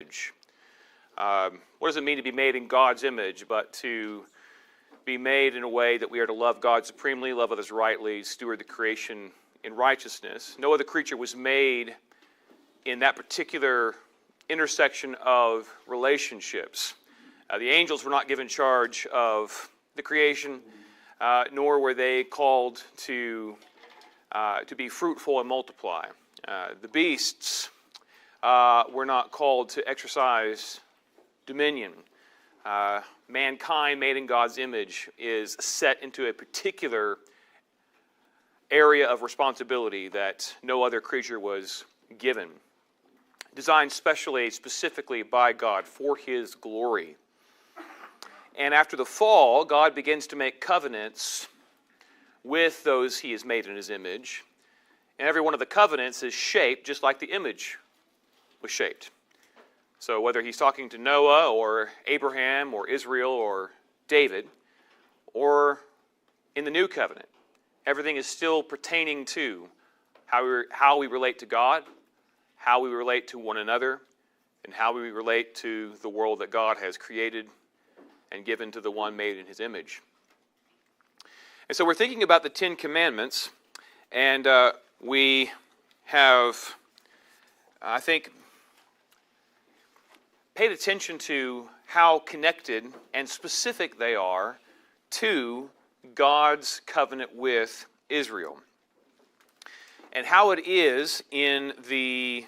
image. What does it mean to be made in God's image, but to be made in a way that we are to love God supremely, love others rightly, steward the creation in righteousness? No other creature was made in that particular intersection of relationships. The angels were not given charge of the creation, nor were they called to be fruitful and multiply. The beasts were not called to exercise dominion. Mankind made in God's image is set into a particular area of responsibility that no other creature was given. Designed specifically by God for His glory. And after the fall, God begins to make covenants with those He has made in His image. And every one of the covenants is shaped just like the image was shaped. So whether He's talking to Noah or Abraham or Israel or David, or in the new covenant, everything is still pertaining to how we relate to God, how we relate to one another, and how we relate to the world that God has created and given to the one made in His image. And so we're thinking about the Ten Commandments, and we have, I think, paid attention to how connected and specific they are to God's covenant with Israel. And how it is in the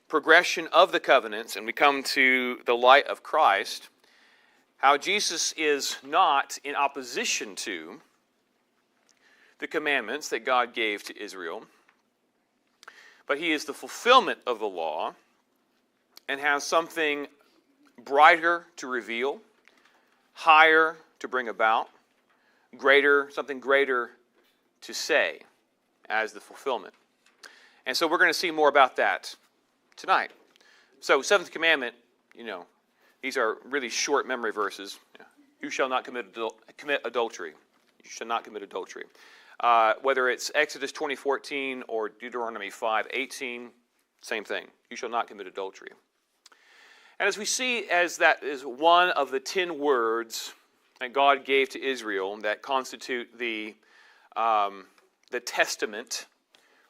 progression of the covenants, and we come to the light of Christ, how Jesus is not in opposition to the commandments that God gave to Israel, but He is the fulfillment of the law and has something brighter to reveal, higher to bring about, something greater to say as the fulfillment. And so we're going to see more about that tonight. So, seventh commandment, these are really short memory verses. You shall not commit adultery. You shall not commit adultery. Whether it's Exodus 20:14 or Deuteronomy 5:18, same thing. You shall not commit adultery. And as we see, as that is one of the 10 words that God gave to Israel that constitute the testament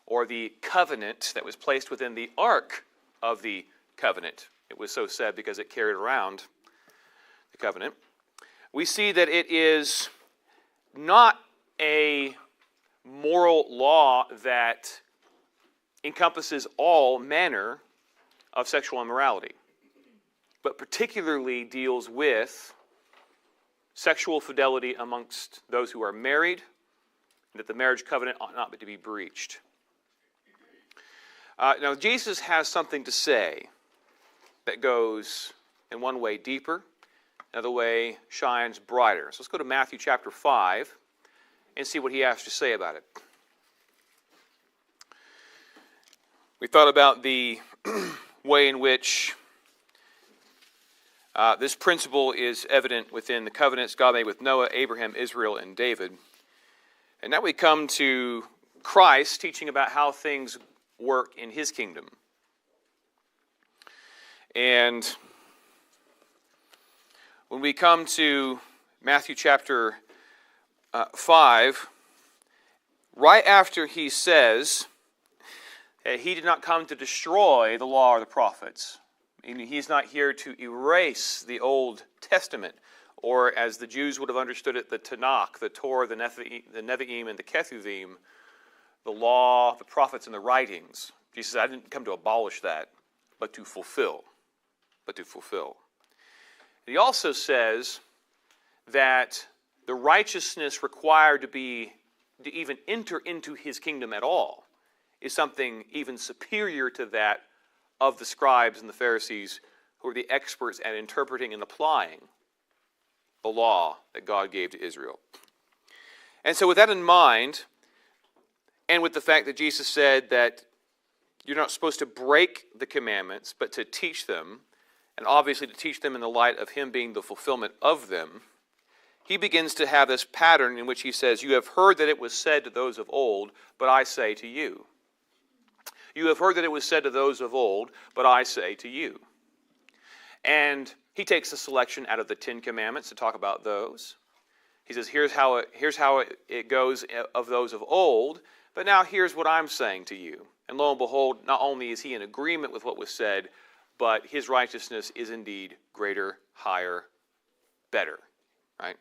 or the covenant that was placed within the ark of the covenant. It was so said because it carried around the covenant. We see that it is not a moral law that encompasses all manner of sexual immorality, but particularly deals with sexual fidelity amongst those who are married, and that the marriage covenant ought not to be breached. Now, Jesus has something to say that goes in one way deeper, another way shines brighter. So let's go to Matthew chapter 5 and see what He has to say about it. We thought about the way in which this principle is evident within the covenants God made with Noah, Abraham, Israel, and David. And now we come to Christ teaching about how things work in His kingdom. And when we come to Matthew chapter 5, right after He says He did not come to destroy the law or the prophets. He's not here to erase the Old Testament, or as the Jews would have understood it, the Tanakh, the Torah, the Nevi'im, and the Ketuvim, the law, the prophets, and the writings. Jesus said, I didn't come to abolish that, but to fulfill. He also says that the righteousness required to even enter into His kingdom at all is something even superior to that of the scribes and the Pharisees, who are the experts at interpreting and applying the law that God gave to Israel. And so with that in mind, and with the fact that Jesus said that you're not supposed to break the commandments, but to teach them, and obviously to teach them in the light of Him being the fulfillment of them, He begins to have this pattern in which He says, you have heard that it was said to those of old, but I say to you. You have heard that it was said to those of old, but I say to you. And he takes a selection out of the Ten Commandments to talk about those. He says, here's how it goes of those of old, but now here's what I'm saying to you. And lo and behold, not only is he in agreement with what was said, but his righteousness is indeed greater, higher, better. Right?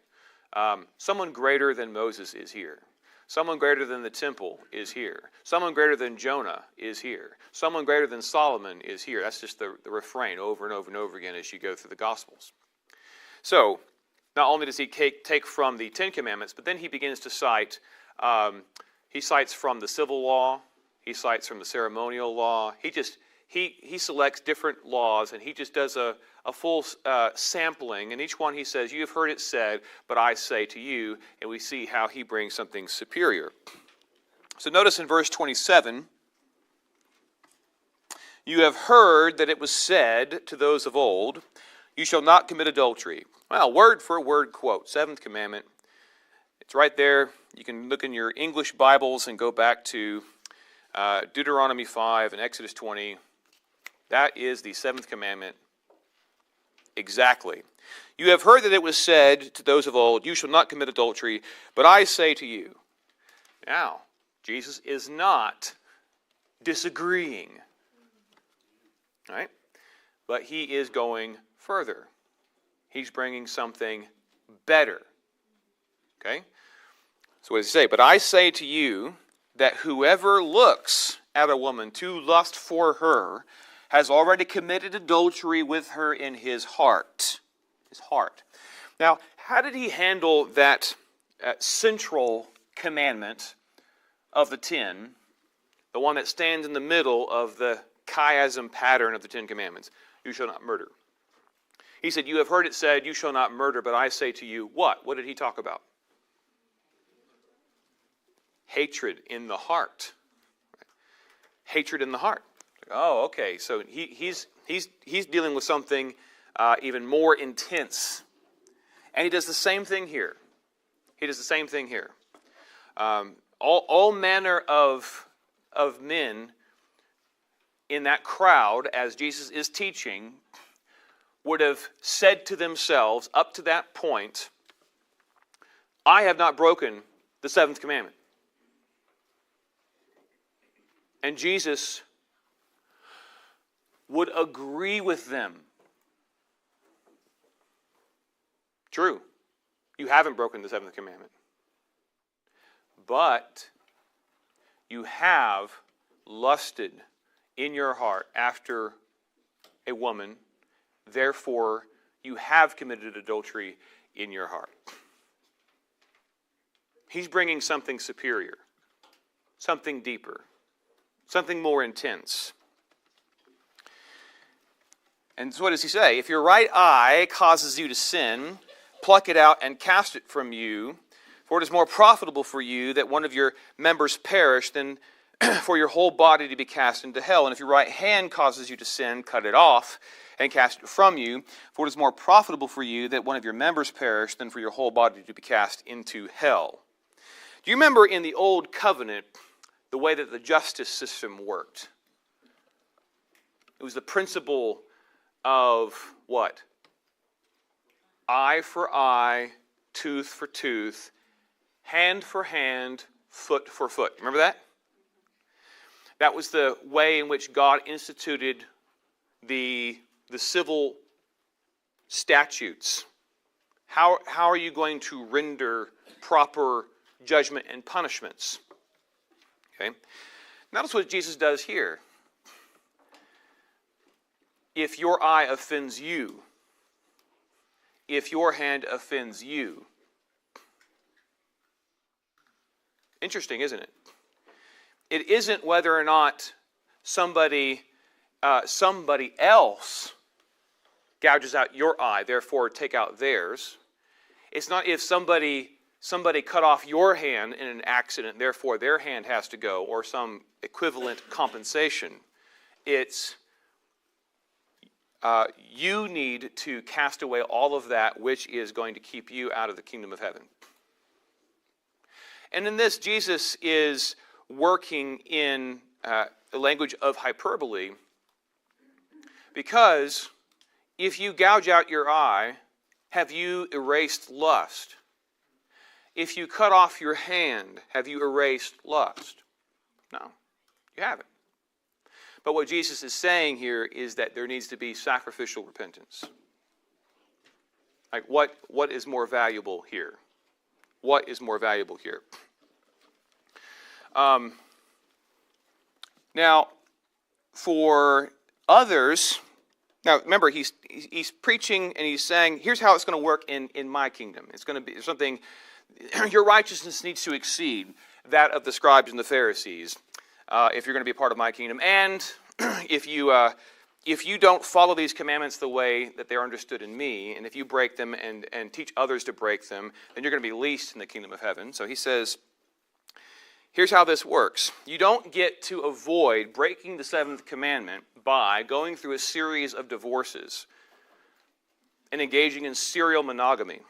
Someone greater than Moses is here. Someone greater than the temple is here. Someone greater than Jonah is here. Someone greater than Solomon is here. That's just the refrain over and over and over again as you go through the Gospels. So, not only does he take from the Ten Commandments, but then he begins to cite, he cites from the civil law, he cites from the ceremonial law. He selects different laws, and he just does a full sampling. And each one he says, you have heard it said, but I say to you. And we see how he brings something superior. So notice in verse 27, you have heard that it was said to those of old, you shall not commit adultery. Well, word for word quote, seventh commandment. It's right there. You can look in your English Bibles and go back to Deuteronomy 5 and Exodus 20. That is the seventh commandment. Exactly. You have heard that it was said to those of old, you shall not commit adultery, but I say to you. Now, Jesus is not disagreeing. Right? But he is going further. He's bringing something better. Okay? So what does he say? But I say to you that whoever looks at a woman to lust for her has already committed adultery with her in his heart. His heart. Now, how did he handle that central commandment of the 10, the one that stands in the middle of the chiasm pattern of the 10 commandments? You shall not murder. He said, you have heard it said, you shall not murder, but I say to you, what? What did he talk about? Hatred in the heart. Hatred in the heart. Oh, okay. So he's dealing with something even more intense, and he does the same thing here. He does the same thing here. All manner of men in that crowd, as Jesus is teaching, would have said to themselves up to that point, I have not broken the seventh commandment. And Jesus would agree with them. True, you haven't broken the seventh commandment. But you have lusted in your heart after a woman. Therefore, you have committed adultery in your heart. He's bringing something superior, something deeper, something more intense. And so what does he say? If your right eye causes you to sin, pluck it out and cast it from you, for it is more profitable for you that one of your members perish than for your whole body to be cast into hell. And if your right hand causes you to sin, cut it off and cast it from you, for it is more profitable for you that one of your members perish than for your whole body to be cast into hell. Do you remember in the Old Covenant the way that the justice system worked? It was the principle of what? Eye for eye, tooth for tooth, hand for hand, foot for foot. Remember that? That was the way in which God instituted the civil statutes. How are you going to render proper judgment and punishments? Okay. Notice what Jesus does here. If your eye offends you, if your hand offends you. Interesting, isn't it? It isn't whether or not somebody else gouges out your eye, therefore take out theirs. It's not if somebody cut off your hand in an accident, therefore their hand has to go, or some equivalent compensation. It's you need to cast away all of that which is going to keep you out of the kingdom of heaven. And in this, Jesus is working in language of hyperbole, because if you gouge out your eye, have you erased lust? If you cut off your hand, have you erased lust? No, you haven't. But what Jesus is saying here is that there needs to be sacrificial repentance. Like, what is more valuable here? What is more valuable here? Now, for others, now remember, he's preaching and he's saying, here's how it's going to work in my kingdom. It's going to be something, your righteousness needs to exceed that of the scribes and the Pharisees if you're going to be a part of my kingdom. And if you don't follow these commandments the way that they're understood in me, and if you break them and teach others to break them, then you're going to be least in the kingdom of heaven. So he says, here's how this works. You don't get to avoid breaking the seventh commandment by going through a series of divorces and engaging in serial monogamy.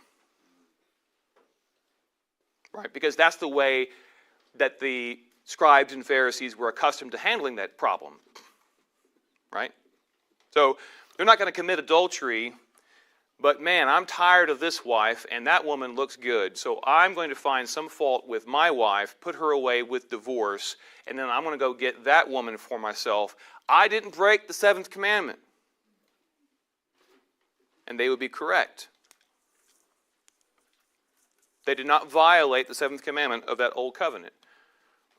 Right? Because that's the way that the scribes and Pharisees were accustomed to handling that problem. Right? So they're not going to commit adultery, but man, I'm tired of this wife, and that woman looks good, so I'm going to find some fault with my wife, put her away with divorce, and then I'm going to go get that woman for myself. I didn't break the seventh commandment. And they would be correct. They did not violate the seventh commandment of that old covenant.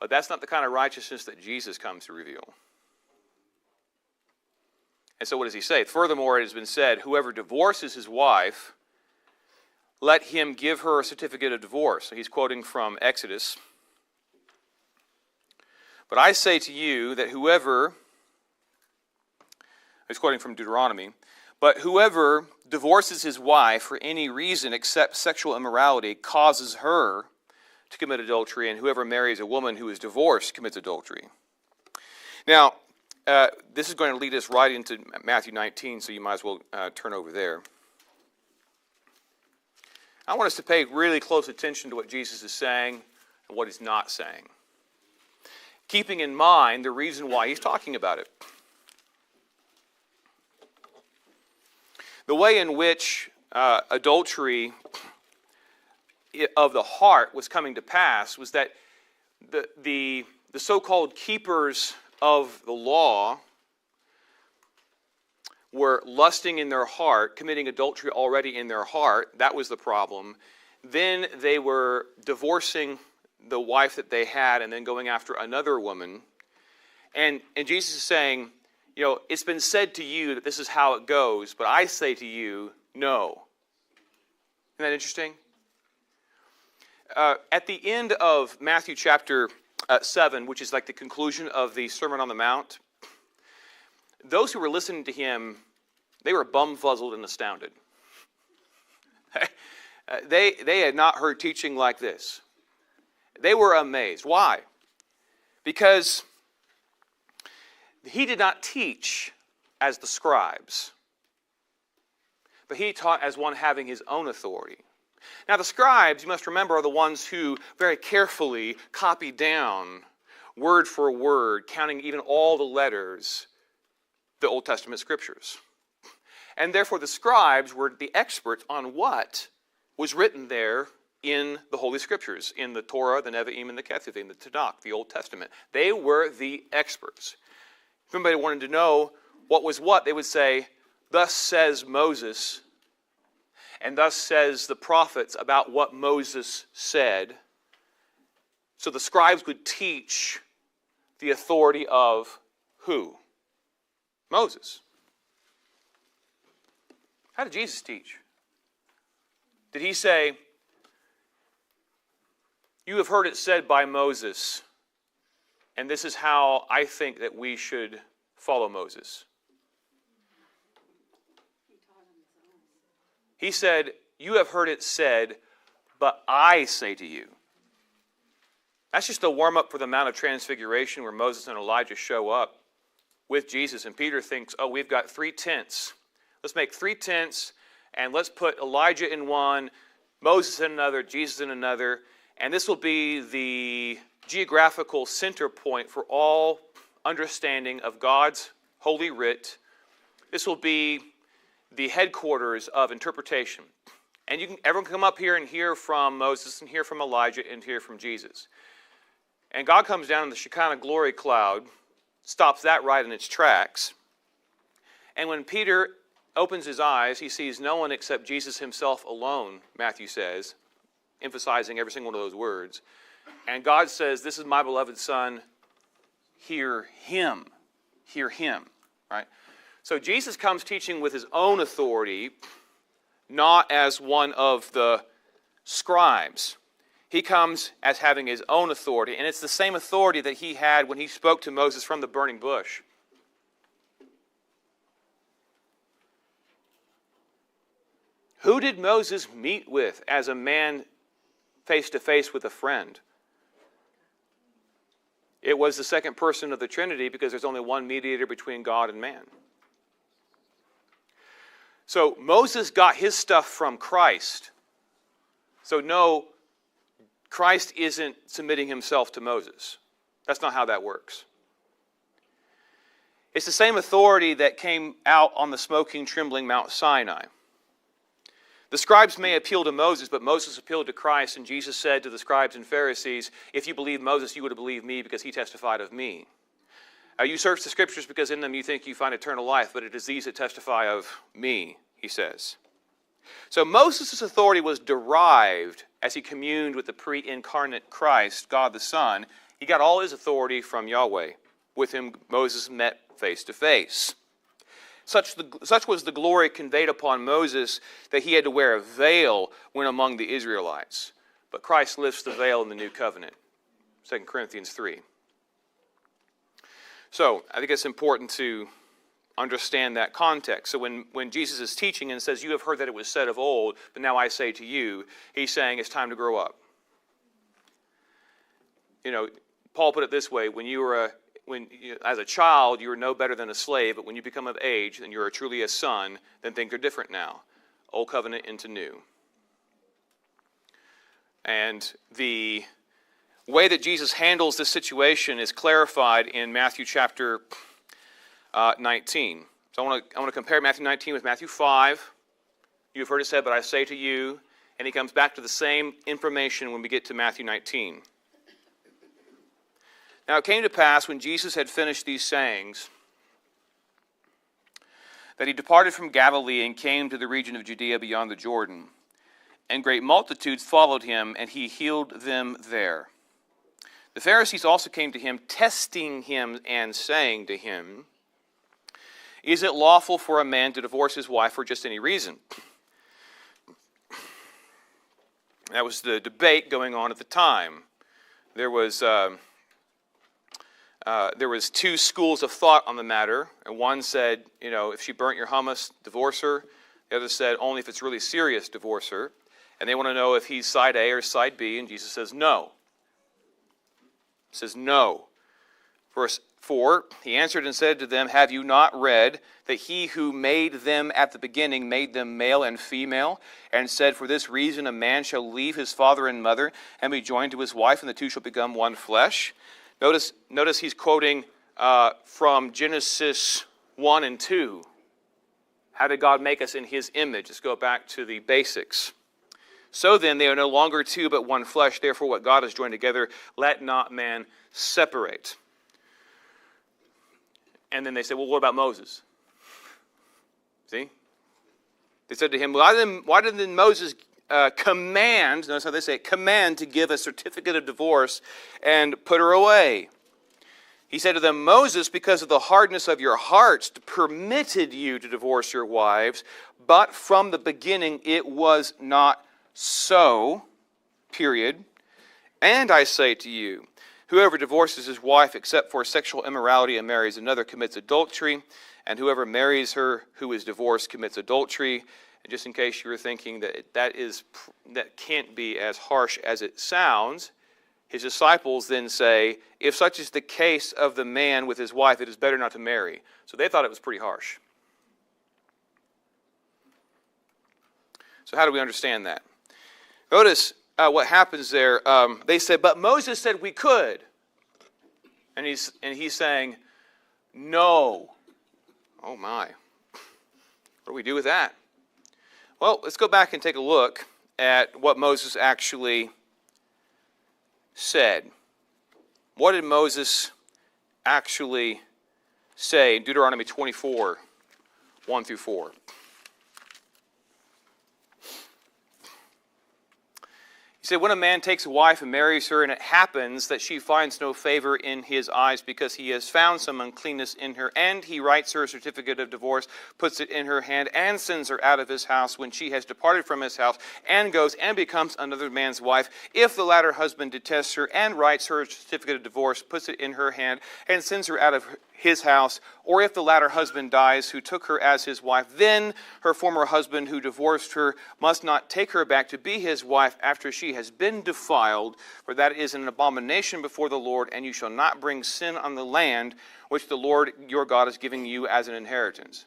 But that's not the kind of righteousness that Jesus comes to reveal. And so what does he say? Furthermore, it has been said, whoever divorces his wife, let him give her a certificate of divorce. So he's quoting from Exodus. But I say to you that he's quoting from Deuteronomy, but whoever divorces his wife for any reason except sexual immorality causes her to commit adultery, and whoever marries a woman who is divorced commits adultery. Now, this is going to lead us right into Matthew 19, so you might as well turn over there. I want us to pay really close attention to what Jesus is saying and what he's not saying, keeping in mind the reason why he's talking about it. The way in which adultery of the heart was coming to pass was that the so-called keepers of the law were lusting in their heart, committing adultery already in their heart. That was the problem. Then they were divorcing the wife that they had and then going after another woman. And Jesus is saying, you know, it's been said to you that this is how it goes, but I say to you, no. Isn't that interesting? At the end of Matthew chapter 7, which is like the conclusion of the Sermon on the Mount, those who were listening to him, they were bumfuzzled and astounded. They had not heard teaching like this. They were amazed. Why? Because he did not teach as the scribes, but he taught as one having his own authority. Now, the scribes, you must remember, are the ones who very carefully copied down, word for word, counting even all the letters, the Old Testament scriptures. And therefore, the scribes were the experts on what was written there in the Holy Scriptures, in the Torah, the Nevi'im, and the Ketuvim, the Tanakh, the Old Testament. They were the experts. If anybody wanted to know what was what, they would say, thus says Moses, and thus says the prophets about what Moses said. So the scribes would teach the authority of who? Moses. How did Jesus teach? Did he say, you have heard it said by Moses, and this is how I think that we should follow Moses? He said, you have heard it said, but I say to you. That's just a warm-up for the Mount of Transfiguration where Moses and Elijah show up with Jesus. And Peter thinks, oh, we've got 3 tents. Let's make 3 tents, and let's put Elijah in one, Moses in another, Jesus in another. And this will be the geographical center point for all understanding of God's Holy Writ. This will be the headquarters of interpretation. And everyone can come up here and hear from Moses and hear from Elijah and hear from Jesus. And God comes down in the Shekinah glory cloud, stops that right in its tracks. And when Peter opens his eyes, he sees no one except Jesus himself alone, Matthew says, emphasizing every single one of those words. And God says, "This is my beloved Son, hear him." Hear him, right? So Jesus comes teaching with his own authority, not as one of the scribes. He comes as having his own authority, and it's the same authority that he had when he spoke to Moses from the burning bush. Who did Moses meet with as a man face to face with a friend? It was the second person of the Trinity, because there's only one mediator between God and man. So Moses got his stuff from Christ. So no, Christ isn't submitting himself to Moses. That's not how that works. It's the same authority that came out on the smoking, trembling Mount Sinai. The scribes may appeal to Moses, but Moses appealed to Christ, and Jesus said to the scribes and Pharisees, "If you believe Moses, you would have believed me, because he testified of me. You search the Scriptures because in them you think you find eternal life, but it is these that testify of me," he says. So Moses' authority was derived as he communed with the pre-incarnate Christ, God the Son. He got all his authority from Yahweh, with whom Moses met face to face. Such was the glory conveyed upon Moses that he had to wear a veil when among the Israelites. But Christ lifts the veil in the new covenant. 2 Corinthians 3. So I think it's important to understand that context. So when Jesus is teaching and says, "You have heard that it was said of old, but now I say to you," he's saying it's time to grow up. You know, Paul put it this way: as a child, you are no better than a slave, but when you become of age and you're truly a son, then things are different now. Old covenant into new. And the way that Jesus handles this situation is clarified in Matthew chapter 19. So I want to compare Matthew 19 with Matthew 5. You've heard it said, but I say to you. And he comes back to the same information when we get to Matthew 19. Now it came to pass, when Jesus had finished these sayings, that he departed from Galilee and came to the region of Judea beyond the Jordan. And great multitudes followed him, and he healed them there. The Pharisees also came to him, testing him and saying to him, "Is it lawful for a man to divorce his wife for just any reason?" That was the debate going on at the time. There was two schools of thought on the matter, and one said, if she burnt your hummus, divorce her. The other said, only if it's really serious, divorce her. And they want to know if he's side A or side B, and Jesus says no. He says no. Verse 4, he answered and said to them, "Have you not read that he who made them at the beginning made them male and female, and said, for this reason a man shall leave his father and mother and be joined to his wife, and the two shall become one flesh?" Notice he's quoting from Genesis 1 and 2. How did God make us in his image? Let's go back to the basics. "So then they are no longer two but one flesh. Therefore what God has joined together, let not man separate." And then they say, well, what about Moses? See? They said to him, why didn't Moses command, notice how they say it, command to give a certificate of divorce and put her away? He said to them, "Moses, because of the hardness of your hearts, permitted you to divorce your wives, but from the beginning it was not so, period. And I say to you, whoever divorces his wife except for sexual immorality and marries another commits adultery, and whoever marries her who is divorced commits adultery." And just in case you were thinking that can't be as harsh as it sounds, his disciples then say, if such is the case of the man with his wife, it is better not to marry. So they thought it was pretty harsh. So how do we understand that? Notice what happens there. They said, but Moses said we could. And he's saying, No. Oh my. What do we do with that? Well, let's go back and take a look at what Moses actually said. What did Moses actually say in Deuteronomy 24, 1 through 4? He said, when a man takes a wife and marries her, and it happens that she finds no favor in his eyes because he has found some uncleanness in her, and he writes her a certificate of divorce, puts it in her hand, and sends her out of his house when she has departed from his house, and goes and becomes another man's wife, if the latter husband detests her and writes her a certificate of divorce, puts it in her hand, and sends her out of his house, or if the latter husband dies who took her as his wife, then her former husband who divorced her must not take her back to be his wife after she has been defiled, for that is an abomination before the Lord, and you shall not bring sin on the land which the Lord your God is giving you as an inheritance.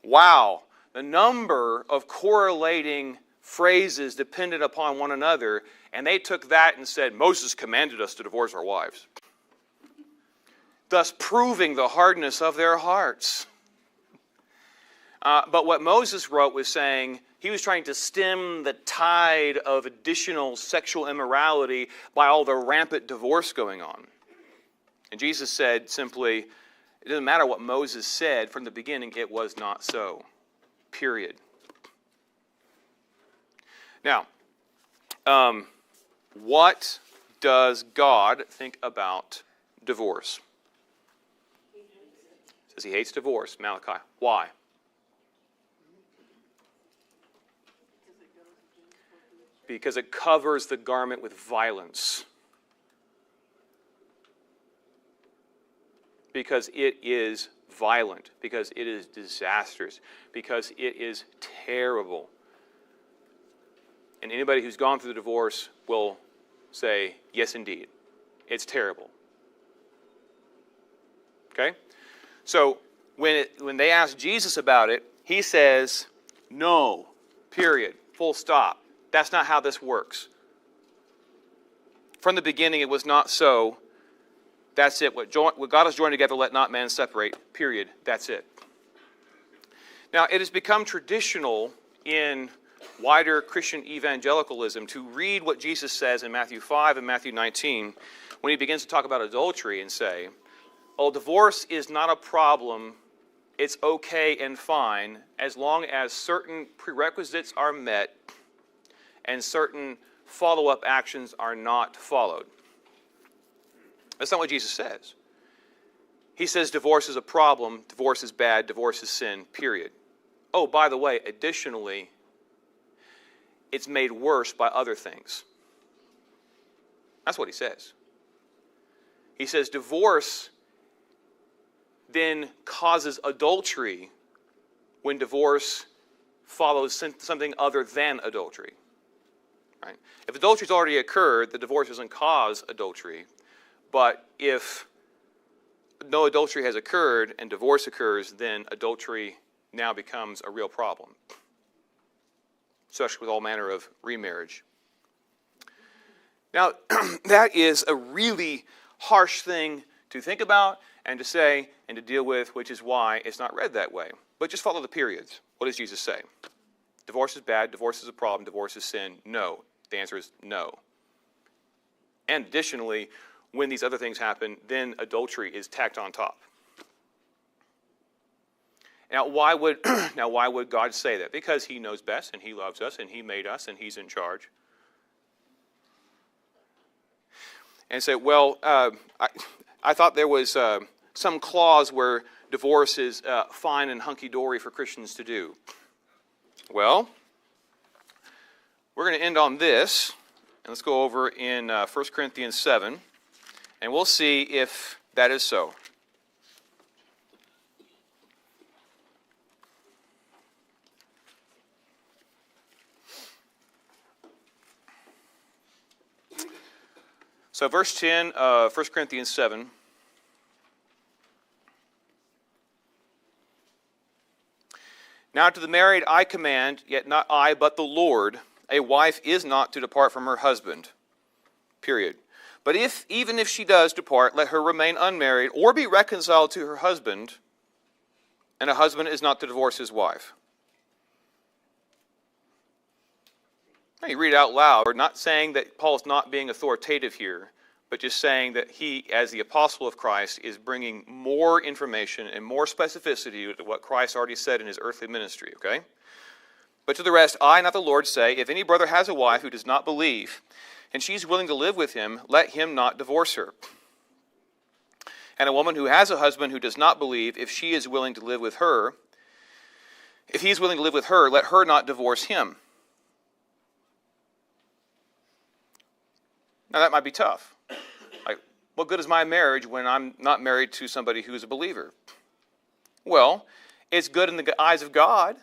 Wow, the number of correlating phrases dependent upon one another, and they took that and said, Moses commanded us to divorce our wives, thus proving the hardness of their hearts. But what Moses wrote was saying he was trying to stem the tide of additional sexual immorality by all the rampant divorce going on. And Jesus said simply, it doesn't matter what Moses said from the beginning, it was not so. Period. Now, what does God think about divorce? Says he hates divorce, Malachi. Why? Because it covers the garment with violence. Because it is violent. Because it is disastrous. Because it is terrible. And anybody who's gone through the divorce will say, yes, indeed. It's terrible. Okay? So, when they ask Jesus about it, he says, no, period, full stop. That's not how this works. From the beginning, it was not so. That's it. What God has joined together, let not man separate, period. That's it. Now, it has become traditional in wider Christian evangelicalism to read what Jesus says in Matthew 5 and Matthew 19 when he begins to talk about adultery and say, oh, divorce is not a problem. It's okay and fine as long as certain prerequisites are met and certain follow-up actions are not followed. That's not what Jesus says. He says divorce is a problem, divorce is bad, divorce is sin, period. Oh, by the way, additionally, it's made worse by other things. That's what he says. He says divorce then causes adultery when divorce follows something other than adultery. Right? If adultery's already occurred, the divorce doesn't cause adultery. But if no adultery has occurred and divorce occurs, then adultery now becomes a real problem, especially with all manner of remarriage. Now, that is a really harsh thing to think about and to say and to deal with, which is why it's not read that way. But just follow the periods. What does Jesus say? Divorce is bad, divorce is a problem, divorce is sin. No. The answer is no. And additionally, when these other things happen, then adultery is tacked on top. Now, why would God say that? Because he knows best, and he loves us, and he made us, and he's in charge. And say, well, I thought there was some clause where divorce is fine and hunky-dory for Christians to do. Well, we're going to end on this, and let's go over in 1 Corinthians 7, and we'll see if that is so. So verse 10 of 1 Corinthians 7. Now to the married I command, yet not I, but the Lord, a wife is not to depart from her husband. Period. But even if she does depart, let her remain unmarried or be reconciled to her husband, and a husband is not to divorce his wife. Now you read it out loud. We're not saying that Paul's not being authoritative here, but just saying that he, as the apostle of Christ, is bringing more information and more specificity to what Christ already said in his earthly ministry, okay? But to the rest, I, not the Lord, say, if any brother has a wife who does not believe, and she's willing to live with him, let him not divorce her. And a woman who has a husband who does not believe, if he is willing to live with her, let her not divorce him. Now that might be tough. Like, what good is my marriage when I'm not married to somebody who is a believer? Well, it's good in the eyes of God.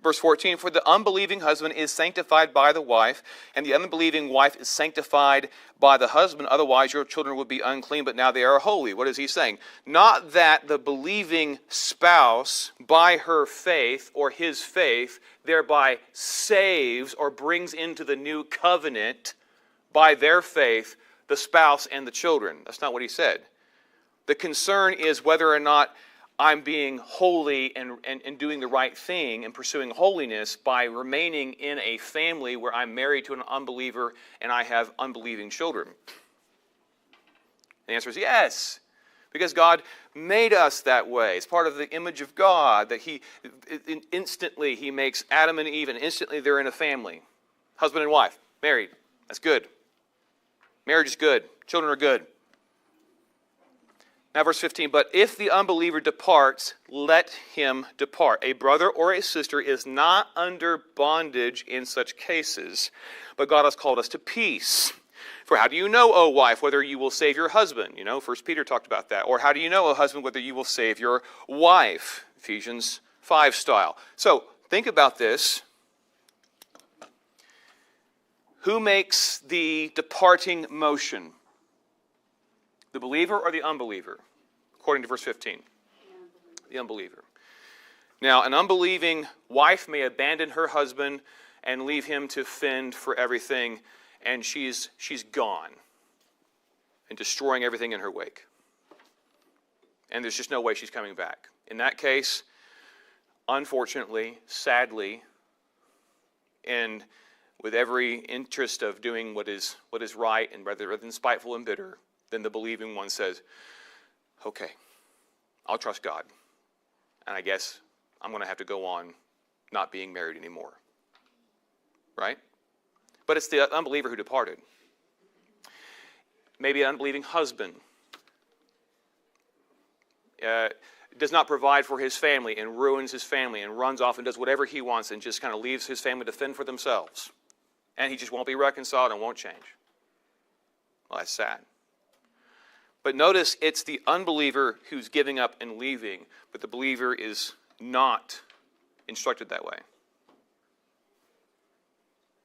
Verse 14, for the unbelieving husband is sanctified by the wife, and the unbelieving wife is sanctified by the husband. Otherwise your children would be unclean, but now they are holy. What is he saying? Not that the believing spouse, by her faith or his faith, thereby saves or brings into the new covenant by their faith the spouse and the children. That's not what he said. The concern is whether or not I'm being holy and doing the right thing and pursuing holiness by remaining in a family where I'm married to an unbeliever and I have unbelieving children. The answer is yes, because God made us that way. It's part of the image of God that instantly he makes Adam and Eve, and instantly they're in a family. Husband and wife, married. That's good. Marriage is good. Children are good. Now verse 15, but if the unbeliever departs, let him depart. A brother or a sister is not under bondage in such cases, but God has called us to peace. For how do you know, O wife, whether you will save your husband? 1 Peter talked about that. Or how do you know, O husband, whether you will save your wife? Ephesians 5 style. So think about this. Who makes the departing motion? The believer or the unbeliever? According to verse 15. The unbeliever. Now, an unbelieving wife may abandon her husband and leave him to fend for everything, and she's gone and destroying everything in her wake. And there's just no way she's coming back. In that case, unfortunately, sadly, and with every interest of doing what is right, and rather than spiteful and bitter, then the believing one says, okay, I'll trust God. And I guess I'm going to have to go on not being married anymore. Right? But it's the unbeliever who departed. Maybe an unbelieving husband does not provide for his family and ruins his family and runs off and does whatever he wants and just kind of leaves his family to fend for themselves. And he just won't be reconciled and won't change. Well, that's sad. But notice it's the unbeliever who's giving up and leaving, but the believer is not instructed that way.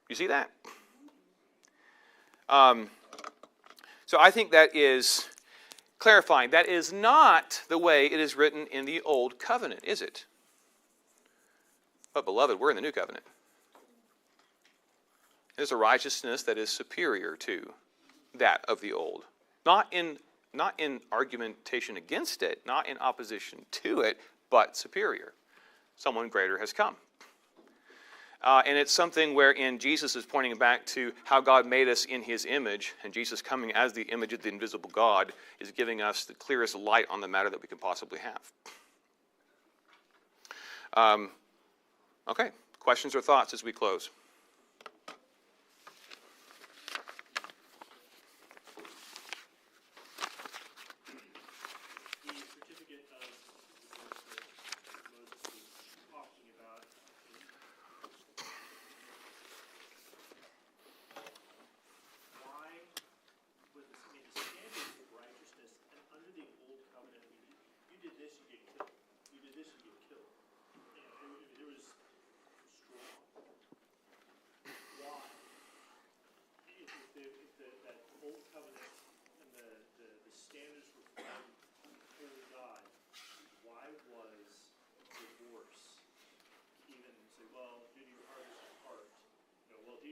You see that? So I think that is clarifying. That is not the way it is written in the Old Covenant, is it? But beloved, we're in the New Covenant. There's a righteousness that is superior to that of the old. Not in argumentation against it, not in opposition to it, but superior. Someone greater has come. And it's something wherein Jesus is pointing back to how God made us in his image, and Jesus coming as the image of the invisible God is giving us the clearest light on the matter that we can possibly have. Okay, questions or thoughts as we close?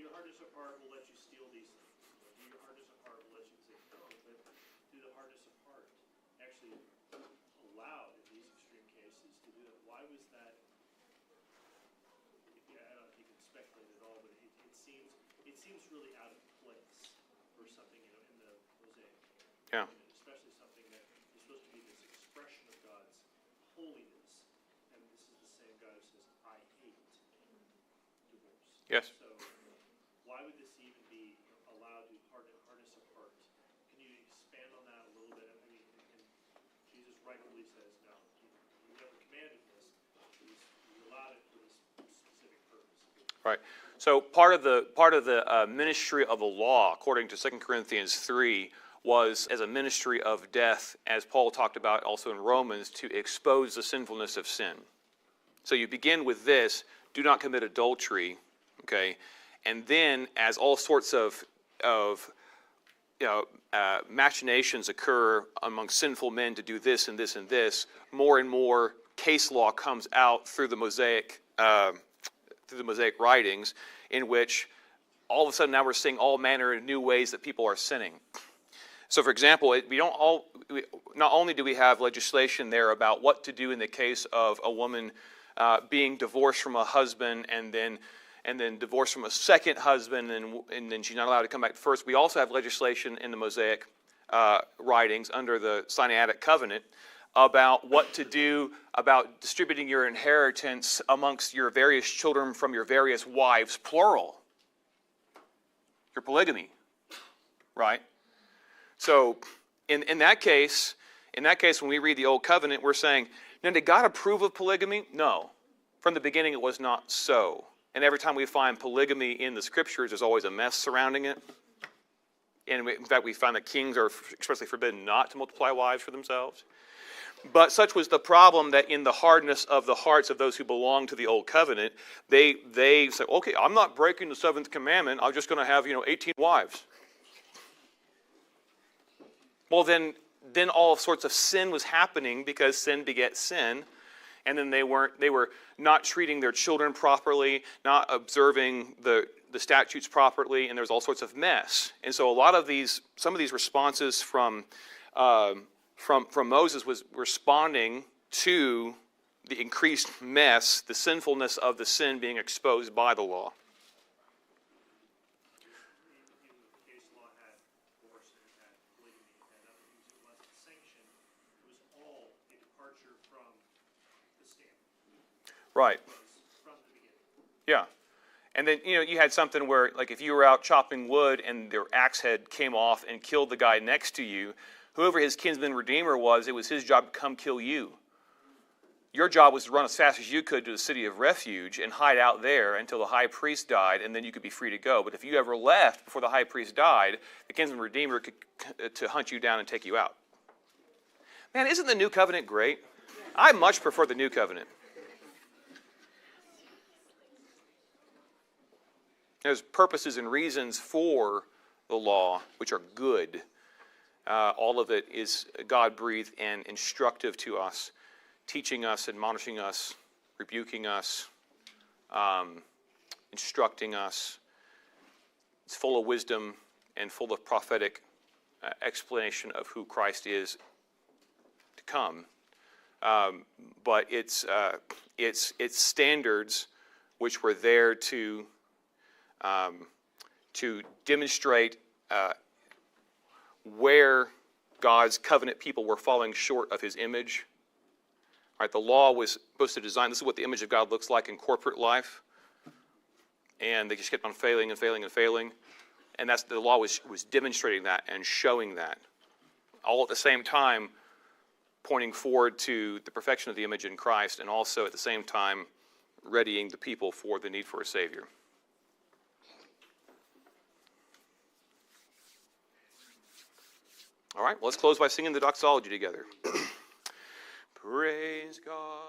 Hardness of heart will let you steal these things. Do your hardness of heart will let you it seems really out of place for something, in the Mosaic. Yeah. Especially something that is supposed to be this expression of God's holiness, and this is the same God who says, "I hate divorce." Yes. So, why would this even be allowed to hardness of heart? Can you expand on that a little bit? I mean, and Jesus rightfully says, "No, you never commanded this. You allowed it for this specific purpose." Right. So part of the ministry of the law, according to 2 Corinthians 3, was as a ministry of death, as Paul talked about also in Romans, to expose the sinfulness of sin. So you begin with this: do not commit adultery, okay, and then as all sorts of machinations occur among sinful men to do this and this and this, more and more case law comes out through the Mosaic writings, in which all of a sudden now we're seeing all manner of new ways that people are sinning. So, for example, not only do we have legislation there about what to do in the case of a woman being divorced from a husband and then divorced from a second husband, and then she's not allowed to come back first. We also have legislation in the Mosaic writings under the Sinaitic covenant about what to do about distributing your inheritance amongst your various children from your various wives, plural. Your polygamy, right? So in that case, when we read the Old Covenant, we're saying, now, did God approve of polygamy? No. From the beginning, it was not so. And every time we find polygamy in the Scriptures, there's always a mess surrounding it. And in fact, we find that kings are expressly forbidden not to multiply wives for themselves. But such was the problem that in the hardness of the hearts of those who belong to the Old Covenant, they say, okay, I'm not breaking the seventh commandment. I'm just going to have 18 wives. Well, then all sorts of sin was happening because sin begets sin, and then they were not treating their children properly, not observing the statutes properly, and there was all sorts of mess. And so some of these responses from Moses was responding to the increased mess, the sinfulness of the sin being exposed by the law. Right. Yeah. And then, you had something where, like, if you were out chopping wood and their axe head came off and killed the guy next to you, whoever his kinsman redeemer was, it was his job to come kill you. Your job was to run as fast as you could to the city of refuge and hide out there until the high priest died, and then you could be free to go. But if you ever left before the high priest died, the kinsman redeemer could to hunt you down and take you out. Man, isn't the New Covenant great? I much prefer the New Covenant. There's purposes and reasons for the law which are good. All of it is God-breathed and instructive to us, teaching us, admonishing us, rebuking us, instructing us. It's full of wisdom and full of prophetic explanation of who Christ is to come. But it's standards which were there to demonstrate where God's covenant people were falling short of his image. All right, the law was supposed to design, this is what the image of God looks like in corporate life. And they just kept on failing and failing and failing. And the law was demonstrating that and showing that. All at the same time pointing forward to the perfection of the image in Christ, and also at the same time readying the people for the need for a Savior. All right, well, let's close by singing the doxology together. Praise God.